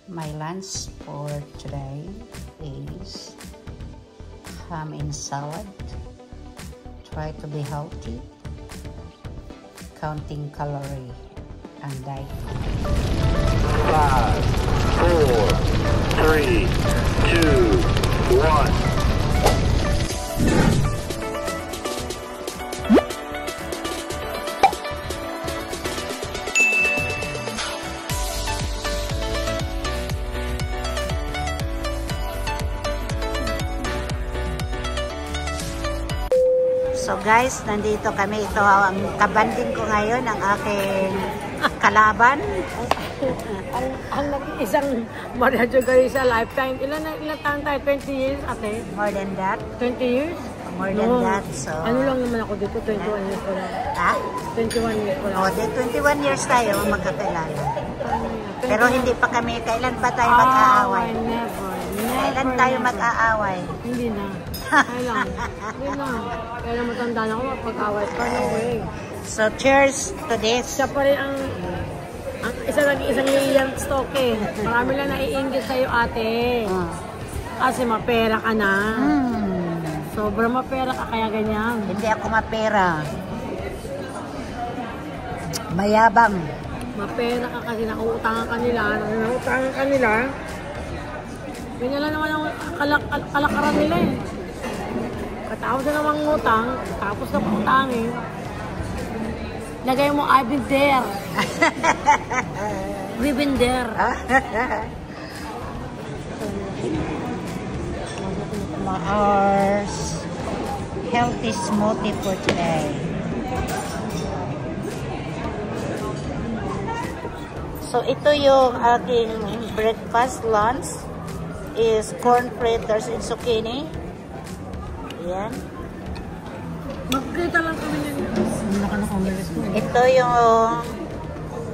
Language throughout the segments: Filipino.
My lunch for today is ham and salad. Try to be healthy, counting calorie and diet. 5, 4, 3, 2, 1. So guys, nandito kami. Ito ang kabanding ko ngayon, ang aking kalaban. ang isang marriage kayo sa lifetime. Ilan taon tayo? 20 years, ate? More than that. 20 years? More than that. So, ano lang naman ako dito? 21 years ko lang. Ha? 21 years ko lang. O, 21 years tayo magkakilala. Pero hindi pa kami, kailan pa tayo mag-aaway? Never. Kailan tayo mag-aaway? Hindi na. Kailan? Hindi na. Kailan matanda na ako, pag-away pa. No way. So, cheers to this. Siya pa rin ang isang liyang stock eh. Marami lang naiinggit sa'yo, ate. Kasi mapera ka na. Sobrang mapera ka, kaya ganyan. Hindi ako mapera. Mayabang. Mapera ka kasi nauutangan ka nila. Nauutangan ka nila. Ganyan lang naman ang kalakaran nila eh. Katapos na namang utang, tapos na pautangin. Lagay mo, I've been there. We've been there. Our healthy smoothie for today. So, ito yung aking breakfast lunch is corn fritters and zucchini. Ayan. Magkita lang kami nila. Ito yung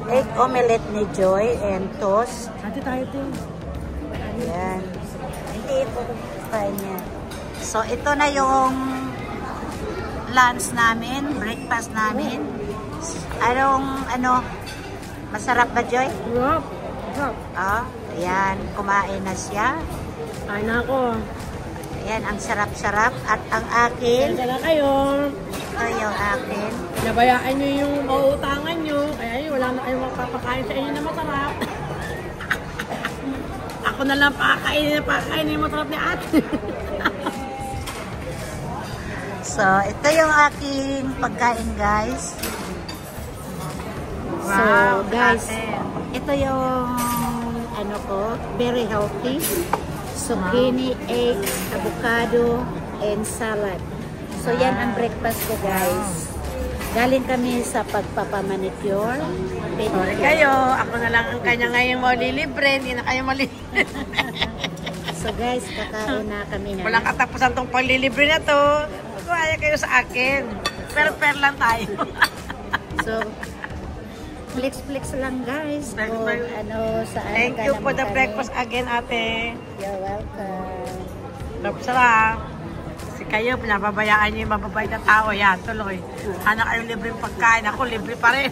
egg omelette ni Joy and toast. Ate tayo din. Ayan. Hindi ito kain niya. So, ito na yung lunch namin, breakfast namin. Masarap ba, Joy? Sarap. Sarap. Ayan, kumain na siya. Kain na ako. Ayan, ang sarap-sarap. At ang akin, Kaya kayo. ito yung akin. Nabayaan nyo yung mauutangan nyo. Kaya yun, wala na kayong makapakain sa inyo na masarap. Ako na lang pakakainin yung masarap ni ate. So, ito yung aking pagkain, guys. So, guys, ito yung very healthy. Zucchini, egg, avocado, and salad. So, yan ang breakfast ko, guys. Galing kami sa pagpapamanicure. Sorry kayo, ako na lang ang kanya ngayon malilibre, hindi na kayo malilibre. So, guys, kakain na kami na. Walang katapusan tong paglilibre na to. Kaya kayo sa akin. Pero lang tayo. So, flex lang, guys. Thank you for the breakfast again, ate. You're welcome. Sarap. Kasi kayo, pinababayaan niyo yung mababait na tao. Yan, tuloy. Sana kayo libreng pagkain. Ako, libre pa rin.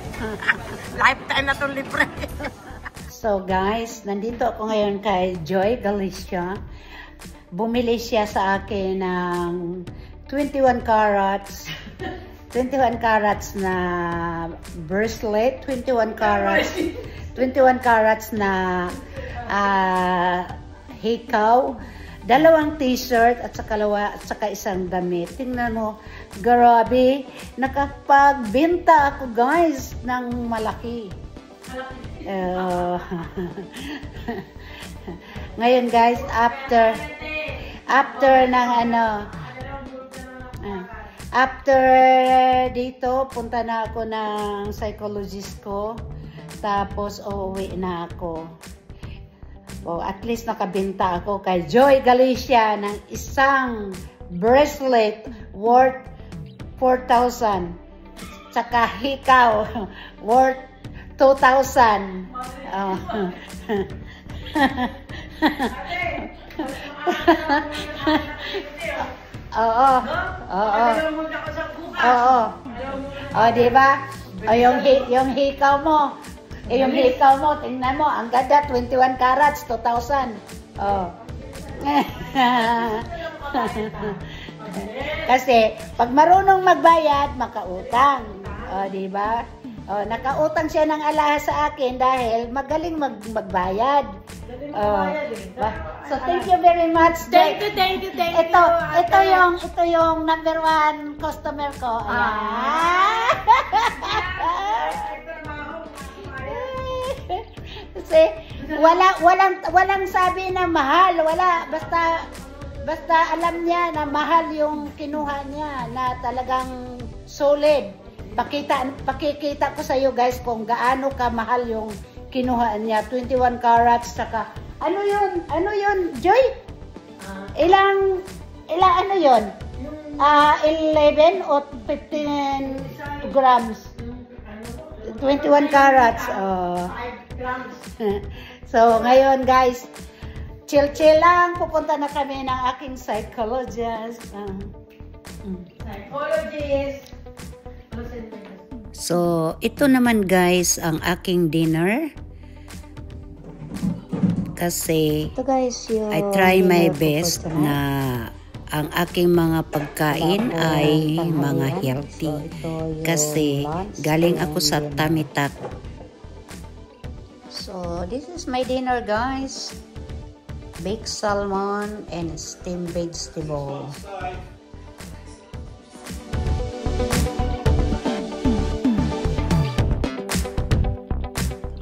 Lifetime na itong libre. So, guys, nandito ako ngayon kay Joy Galicia. Bumili siya sa akin ng 21 carats. 21 carats na bracelet, 21 carats na hikaw, 2 t-shirt at saka isang damit. Tingnan mo, grabe, nakapagbenta ako, guys, ng malaki. Ngayon, guys, after dito, punta na ako ng psychologist ko. Tapos, uuwi na ako. At least nakabenta ako kay Joy Galicia ng isang bracelet worth 4,000. Tsaka hikaw worth 2,000. Oo. Diba? Yung hikaw mo, Eh, yung hikaw mo, tingnan mo, ang ganda, 21 carats, 2,000. Oh. Kasi, pag marunong magbayad, makautang. O, di ba? O, nakautang siya ng alahas sa akin dahil magaling magbayad. So, thank you very much. Thank you. Ito yung number 1 customer ko. Kasi, walang sabi na mahal. Wala, basta alam niya na mahal yung kinuha niya, na talagang solid. Pakikita ko sa iyo guys kung gaano ka mahal yung kinuha niya. 21 carats, saka ano yun, Joy? Ilang ano yun? 11 o 15 grams? 21 carats. 5 grams. So, ngayon guys, chill lang. Pupunta na kami ng aking psychologist. So, ito naman guys ang aking dinner. Kasi, Ito guys, I try my best na ang aking mga pagkain ay mga healthy. Kasi, galing ako sa tummy tuck. So, this is my dinner guys. Baked salmon and steamed vegetable.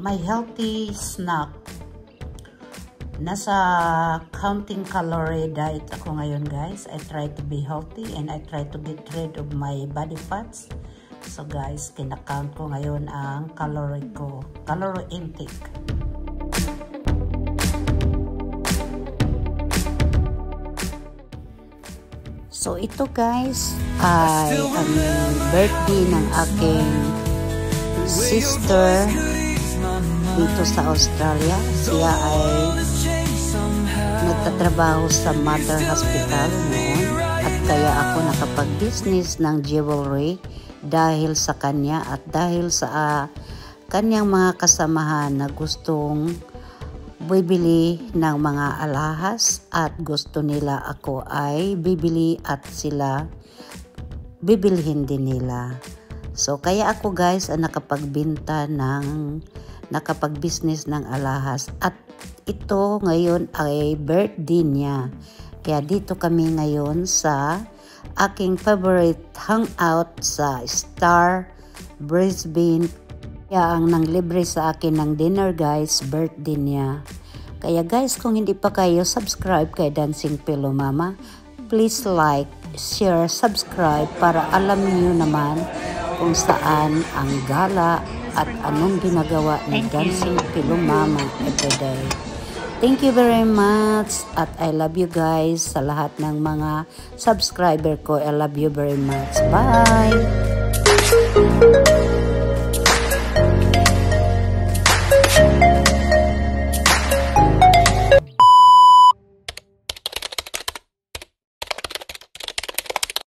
My healthy snack. Nasa counting calorie diet ako ngayon guys. I try to be healthy and I try to get rid of my body fats. So guys, kinakount ko ngayon ang calorie intake. So ito guys ay ang birthday ng aking sister dito sa Australia. Siya ay nagtatrabaho sa Mother Hospital noon at kaya ako nakapag-business ng jewelry dahil sa kanya at dahil sa kanyang mga kasamahan na gustong bibili ng mga alahas at gusto nila ako ay bibili at sila bibilhin din nila. So kaya ako guys ang nakapag-business ng alahas at ito ngayon ay birthday niya. Kaya dito kami ngayon sa aking favorite hangout sa Star Brisbane. Kaya ang nanglibre sa akin ng dinner guys, birthday niya. Kaya guys, kung hindi pa kayo subscribe kay Dancing Pillow Mama, please like, share, subscribe para alam niyo naman kung saan ang gala at anong ginagawa ni Dancing Pillow Mama everyday. Thank you very much at I love you guys sa lahat ng mga subscriber ko. I love you very much. Bye!